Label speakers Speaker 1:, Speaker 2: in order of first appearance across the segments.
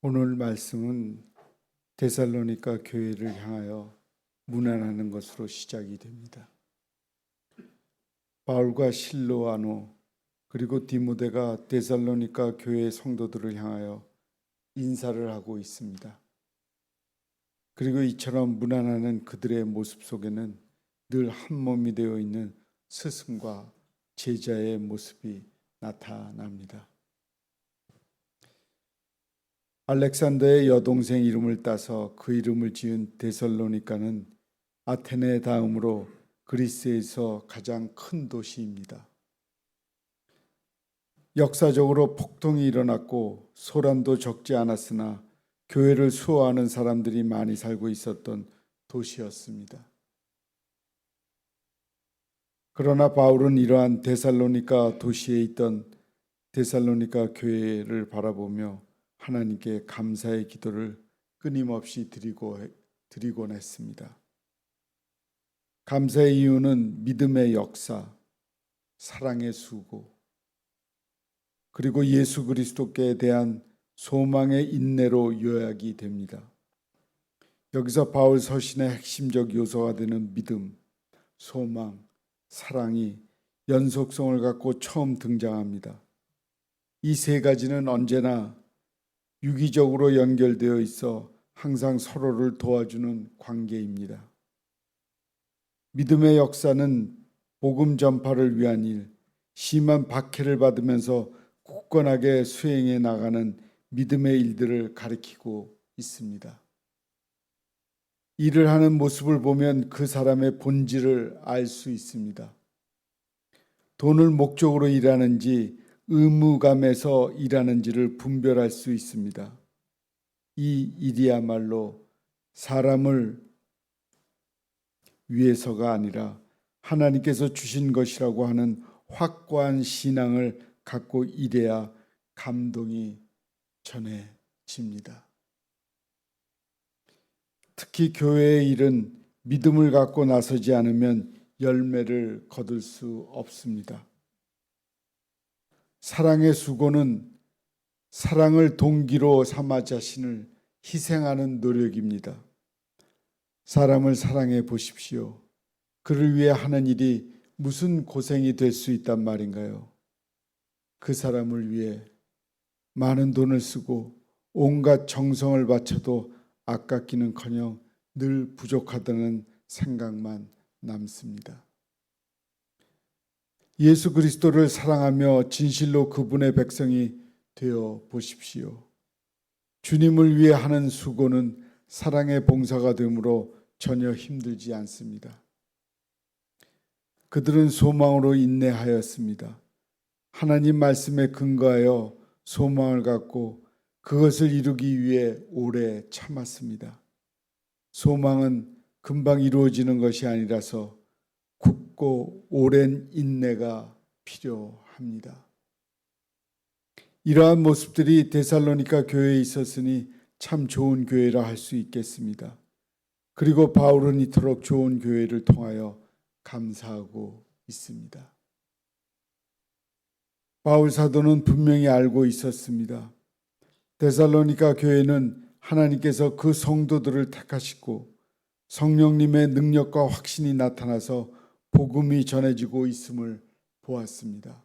Speaker 1: 오늘 말씀은 데살로니가 교회를 향하여 문안하는 것으로 시작이 됩니다. 바울과 실로아노 그리고 디모데가 데살로니가 교회 성도들을 향하여 인사를 하고 있습니다. 그리고 이처럼 문안하는 그들의 모습 속에는 늘 한 몸이 되어 있는 스승과 제자의 모습이 나타납니다. 알렉산더의 여동생 이름을 따서 그 이름을 지은 데살로니가는 아테네 다음으로 그리스에서 가장 큰 도시입니다. 역사적으로 폭동이 일어났고 소란도 적지 않았으나 교회를 수호하는 사람들이 많이 살고 있었던 도시였습니다. 그러나 바울은 이러한 데살로니가 도시에 있던 데살로니가 교회를 바라보며 하나님께 감사의 기도를 끊임없이 드리곤 했습니다. 감사의 이유는 믿음의 역사, 사랑의 수고, 그리고 예수 그리스도께 대한 소망의 인내로 요약이 됩니다. 여기서 바울 서신의 핵심적 요소가 되는 믿음, 소망, 사랑이 연속성을 갖고 처음 등장합니다. 이 세 가지는 언제나 유기적으로 연결되어 있어 항상 서로를 도와주는 관계입니다. 믿음의 역사는 복음 전파를 위한 일, 심한 박해를 받으면서 굳건하게 수행해 나가는 믿음의 일들을 가리키고 있습니다. 일을 하는 모습을 보면 그 사람의 본질을 알 수 있습니다. 돈을 목적으로 일하는지 의무감에서 일하는지를 분별할 수 있습니다. 이 일이야말로 사람을 위해서가 아니라 하나님께서 주신 것이라고 하는 확고한 신앙을 갖고 일해야 감동이 전해집니다. 특히 교회의 일은 믿음을 갖고 나서지 않으면 열매를 거둘 수 없습니다. 사랑의 수고는 사랑을 동기로 삼아 자신을 희생하는 노력입니다. 사람을 사랑해 보십시오. 그를 위해 하는 일이 무슨 고생이 될 수 있단 말인가요? 그 사람을 위해 많은 돈을 쓰고 온갖 정성을 바쳐도 아깝기는커녕 늘 부족하다는 생각만 남습니다. 예수 그리스도를 사랑하며 진실로 그분의 백성이 되어 보십시오. 주님을 위해 하는 수고는 사랑의 봉사가 되므로 전혀 힘들지 않습니다. 그들은 소망으로 인내하였습니다. 하나님 말씀에 근거하여 소망을 갖고 그것을 이루기 위해 오래 참았습니다. 소망은 금방 이루어지는 것이 아니라서 굳고 오랜 인내가 필요합니다. 이러한 모습들이 데살로니가 교회에 있었으니 참 좋은 교회라 할 수 있겠습니다. 그리고 바울은 이토록 좋은 교회를 통하여 감사하고 있습니다. 바울 사도는 분명히 알고 있었습니다. 데살로니가 교회는 하나님께서 그 성도들을 택하시고 성령님의 능력과 확신이 나타나서 복음이 전해지고 있음을 보았습니다.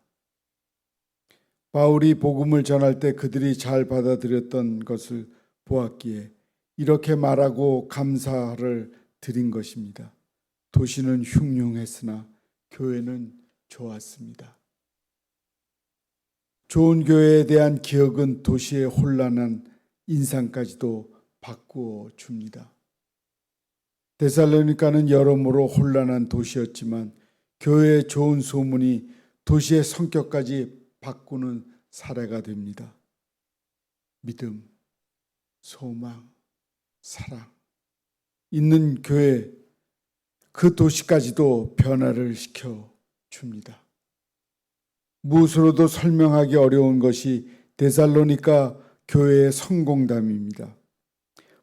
Speaker 1: 바울이 복음을 전할 때 그들이 잘 받아들였던 것을 보았기에 이렇게 말하고 감사를 드린 것입니다. 도시는 흉흉했으나 교회는 좋았습니다. 좋은 교회에 대한 기억은 도시의 혼란한 인상까지도 바꾸어 줍니다. 데살로니가는 여러모로 혼란한 도시였지만 교회의 좋은 소문이 도시의 성격까지 바꾸는 사례가 됩니다. 믿음, 소망, 사랑 있는 교회, 그 도시까지도 변화를 시켜 줍니다. 무엇으로도 설명하기 어려운 것이 데살로니가 교회의 성공담입니다.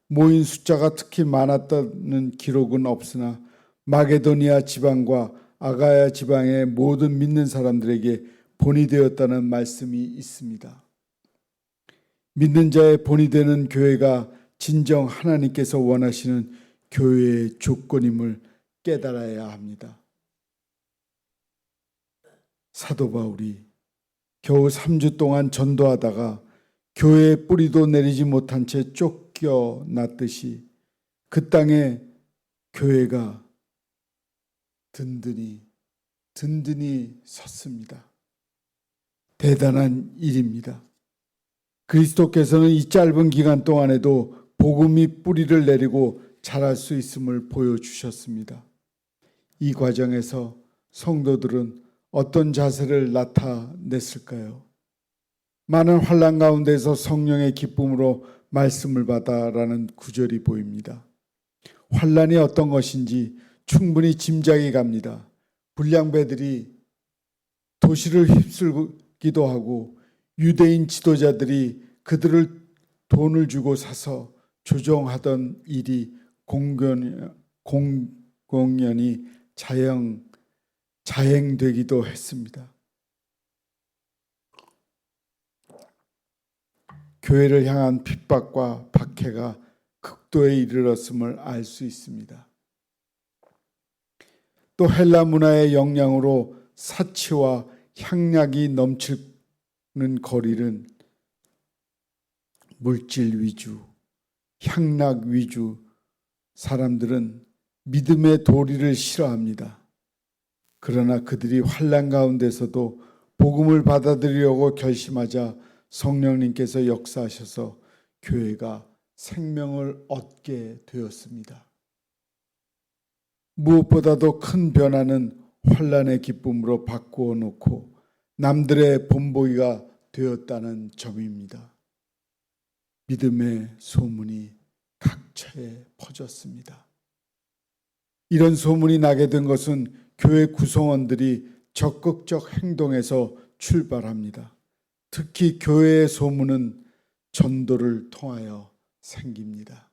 Speaker 1: 모인 숫자가 특히 많았다는 기록은 없으나 마게도니아 지방과 아가야 지방의 모든 믿는 사람들에게 본이 되었다는 말씀이 있습니다. 믿는 자의 본이 되는 교회가 진정 하나님께서 원하시는 교회의 조건임을 깨달아야 합니다. 사도 바울이 겨우 3주 동안 전도하다가 교회의 뿌리도 내리지 못한 채 쫓겨났듯이 그 땅에 교회가 든든히 섰습니다. 대단한 일입니다. 그리스도께서는 이 짧은 기간 동안에도 복음이 뿌리를 내리고 자랄 수 있음을 보여주셨습니다. 이 과정에서 성도들은 어떤 자세를 나타냈을까요? 많은 환난 가운데서 성령의 기쁨으로 말씀을 받아라는 구절이 보입니다. 환난이 어떤 것인지 충분히 짐작이 갑니다. 불량배들이 도시를 휩쓸기도 하고 유대인 지도자들이 그들을 돈을 주고 사서 조종하던 일이 공공연히 자행되기도 했습니다. 교회를 향한 핍박과 박해가 극도에 이르렀음을 알 수 있습니다. 또 헬라 문화의 영향으로 사치와 향락이 넘치는 거리는 물질 위주, 향락 위주 사람들은 믿음의 도리를 싫어합니다. 그러나 그들이 환난 가운데서도 복음을 받아들이려고 결심하자 성령님께서 역사하셔서 교회가 생명을 얻게 되었습니다. 무엇보다도 큰 변화는 환난의 기쁨으로 바꾸어 놓고 남들의 본보기가 되었다는 점입니다. 믿음의 소문이 각처에 퍼졌습니다. 이런 소문이 나게 된 것은 교회 구성원들이 적극적 행동에서 출발합니다. 특히 교회의 소문은 전도를 통하여 생깁니다.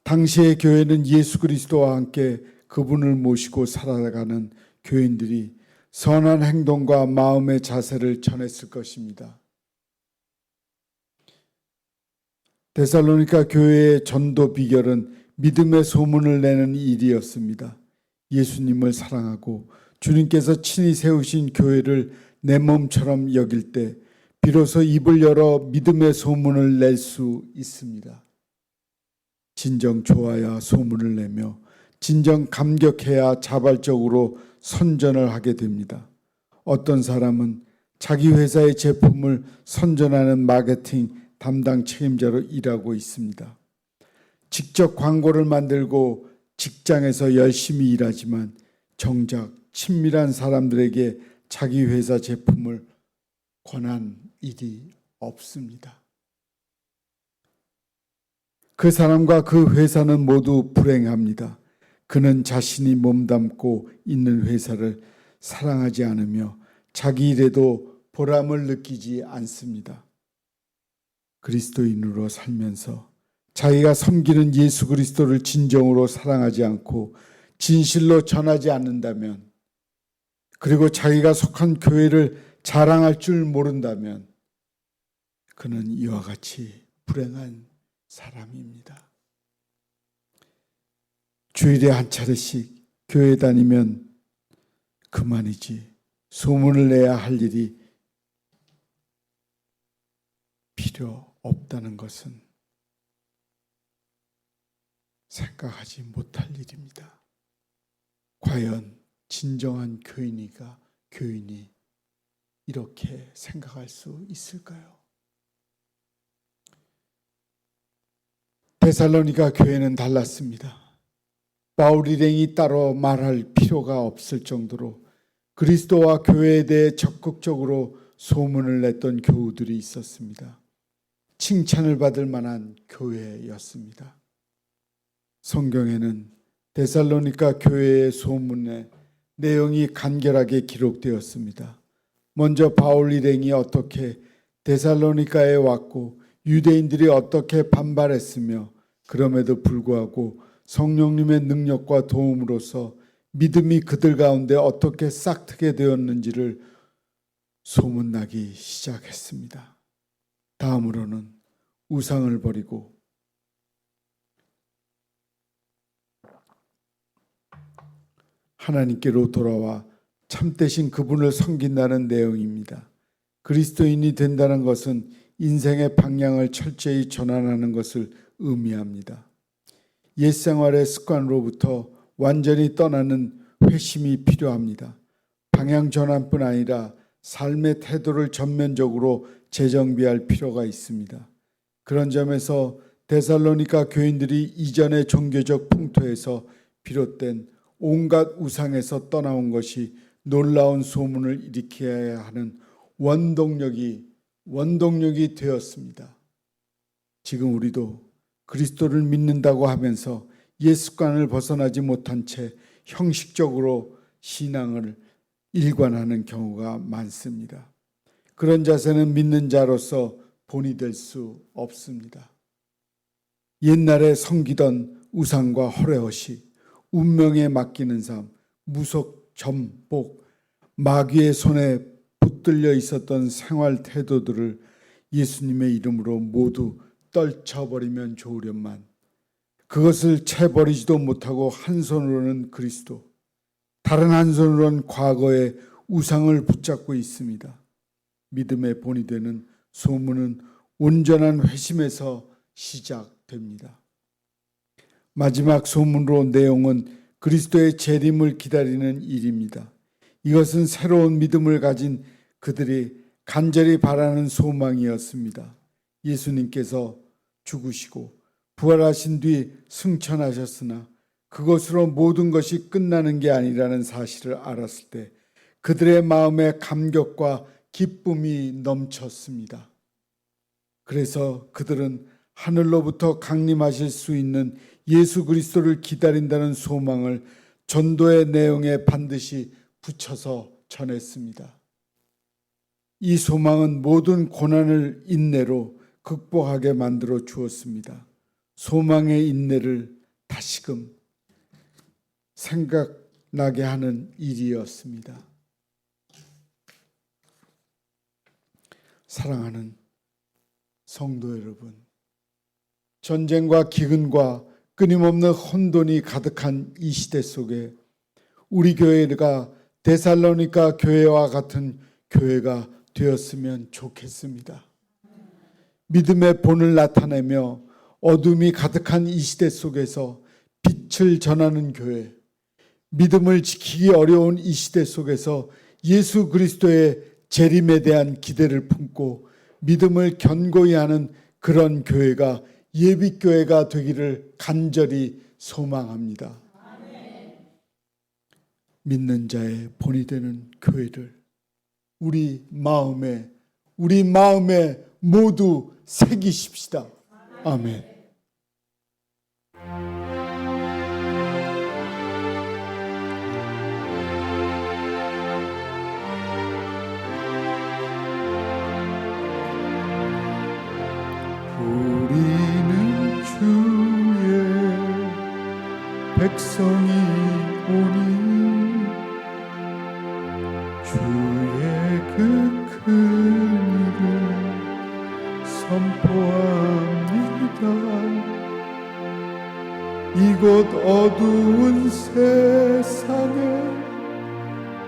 Speaker 1: 당시의 교회는 예수 그리스도와 함께 그분을 모시고 살아가는 교인들이 선한 행동과 마음의 자세를 전했을 것입니다. 데살로니가 교회의 전도 비결은 믿음의 소문을 내는 일이었습니다. 예수님을 사랑하고 주님께서 친히 세우신 교회를 내 몸처럼 여길 때 비로소 입을 열어 믿음의 소문을 낼 수 있습니다. 진정 좋아야 소문을 내며 진정 감격해야 자발적으로 선전을 하게 됩니다. 어떤 사람은 자기 회사의 제품을 선전하는 마케팅 담당 책임자로 일하고 있습니다. 직접 광고를 만들고 직장에서 열심히 일하지만 정작 친밀한 사람들에게 자기 회사 제품을 권한 일이 없습니다. 그 사람과 그 회사는 모두 불행합니다. 그는 자신이 몸담고 있는 회사를 사랑하지 않으며 자기 일에도 보람을 느끼지 않습니다. 그리스도인으로 살면서 자기가 섬기는 예수 그리스도를 진정으로 사랑하지 않고 진실로 전하지 않는다면, 그리고 자기가 속한 교회를 자랑할 줄 모른다면 그는 이와 같이 불행한 사람입니다. 주일에 한 차례씩 교회 다니면 그만이지 소문을 내야 할 일이 필요 없다는 것은 생각하지 못할 일입니다. 과연 진정한 교인이 이렇게 생각할 수 있을까요? 데살로니가 교회는 달랐습니다. 바울 일행이 따로 말할 필요가 없을 정도로 그리스도와 교회에 대해 적극적으로 소문을 냈던 교우들이 있었습니다. 칭찬을 받을 만한 교회였습니다. 성경에는 데살로니가 교회의 소문의 내용이 간결하게 기록되었습니다. 먼저 바울 일행이 어떻게 데살로니가에 왔고 유대인들이 어떻게 반발했으며 그럼에도 불구하고 성령님의 능력과 도움으로써 믿음이 그들 가운데 어떻게 싹트게 되었는지를 소문나기 시작했습니다. 다음으로는 우상을 버리고 하나님께로 돌아와 참되신 그분을 섬긴다는 내용입니다. 그리스도인이 된다는 것은 인생의 방향을 철저히 전환하는 것을 의미합니다. 옛 생활의 습관으로부터 완전히 떠나는 회심이 필요합니다. 방향 전환뿐 아니라 삶의 태도를 전면적으로 재정비할 필요가 있습니다. 그런 점에서 데살로니가 교인들이 이전의 종교적 풍토에서 비롯된 온갖 우상에서 떠나온 것이 놀라운 소문을 일으켜야 하는 원동력이 되었습니다. 지금 우리도 그리스도를 믿는다고 하면서 옛 습관을 벗어나지 못한 채 형식적으로 신앙을 일관하는 경우가 많습니다. 그런 자세는 믿는 자로서 본이 될 수 없습니다. 옛날에 섬기던 우상과 허례허시, 운명에 맡기는 삶, 무속, 전복, 마귀의 손에 붙들려 있었던 생활 태도들을 예수님의 이름으로 모두 떨쳐버리면 좋으련만 그것을 채 버리지도 못하고 한 손으로는 그리스도, 다른 한 손으로는 과거의 우상을 붙잡고 있습니다. 믿음의 본이 되는 소문은 온전한 회심에서 시작됩니다. 마지막 소문으로 내용은 그리스도의 재림을 기다리는 일입니다. 이것은 새로운 믿음을 가진 그들이 간절히 바라는 소망이었습니다. 예수님께서 죽으시고 부활하신 뒤 승천하셨으나 그것으로 모든 것이 끝나는 게 아니라는 사실을 알았을 때 그들의 마음에 감격과 기쁨이 넘쳤습니다. 그래서 그들은 하늘로부터 강림하실 수 있는 예수 그리스도를 기다린다는 소망을 전도의 내용에 반드시 붙여서 전했습니다. 이 소망은 모든 고난을 인내로 극복하게 만들어 주었습니다. 소망의 인내를 다시금 생각나게 하는 일이었습니다. 사랑하는 성도 여러분, 전쟁과 기근과 끊임없는 혼돈이 가득한 이 시대 속에 우리 교회가 데살로니가 교회와 같은 교회가 되었으면 좋겠습니다. 믿음의 본을 나타내며 어둠이 가득한 이 시대 속에서 빛을 전하는 교회, 믿음을 지키기 어려운 이 시대 속에서 예수 그리스도의 재림에 대한 기대를 품고 믿음을 견고히 하는 그런 교회가 예비교회가 되기를 간절히 소망합니다. 믿는 자의 본이 되는 교회를 우리 마음에 모두 새기십시다. 아멘. 우리는 주의 백성이 오니 주의 그 큰 일을 선포합니다. 이곳 어두운 세상에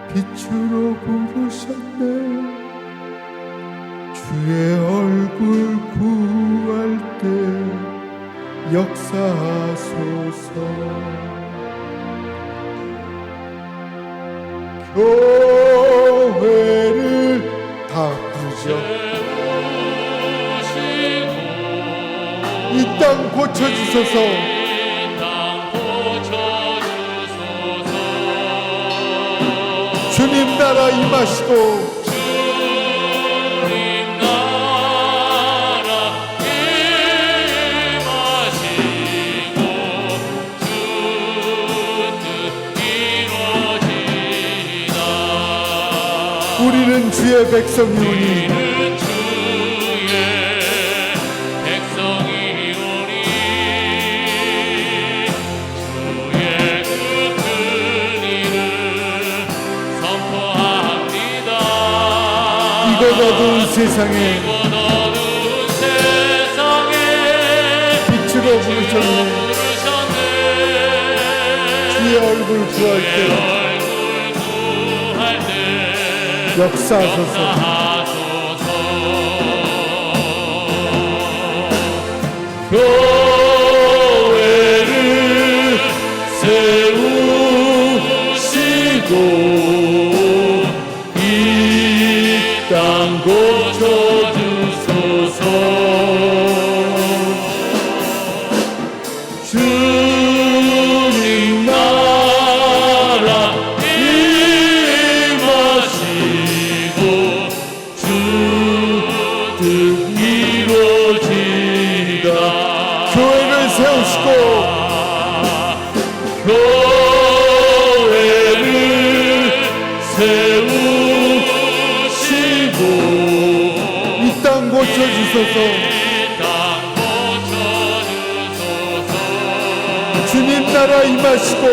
Speaker 1: 빛으로 부르셨네. 주의 얼굴 구할 때 역사하소서. 교회를 다 부르죠. 이 땅 고쳐주소서. 주님 나라 임하시고 우리는 주의 백성이오니 주의 그 큰 일을 선포합니다. 이곳 어두운 세상에 주로 부르셨네. 주의 얼굴 구할 때 역사하소서.
Speaker 2: 교회를 세우시고 이 땅 고쳐주소서. 주님 나라 임하시고 주 뜻 이루어지다.
Speaker 1: 교회를 세우시고
Speaker 2: 교회를 세우시고
Speaker 1: 이 땅 고쳐주소서. 주님 나라 임하시고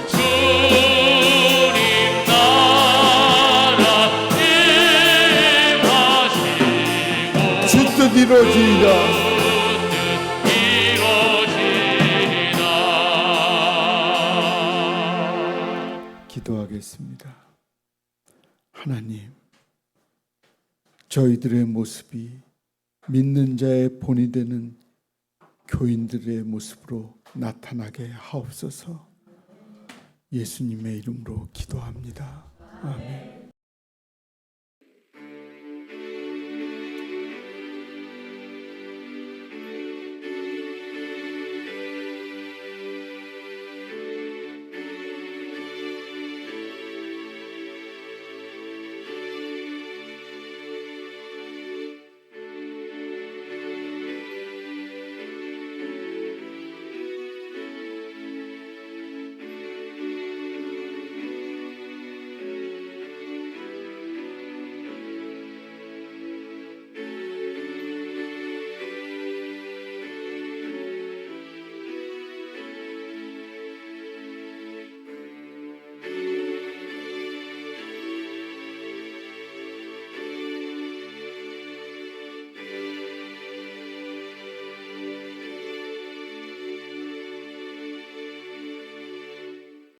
Speaker 2: 주님 나라 임하시고
Speaker 1: 주 뜻 이루어지이다. 기도하겠습니다. 하나님, 저희들의 모습이 믿는 자의 본이 되는 교인들의 모습으로 나타나게 하옵소서. 예수님의 이름으로 기도합니다. 아멘.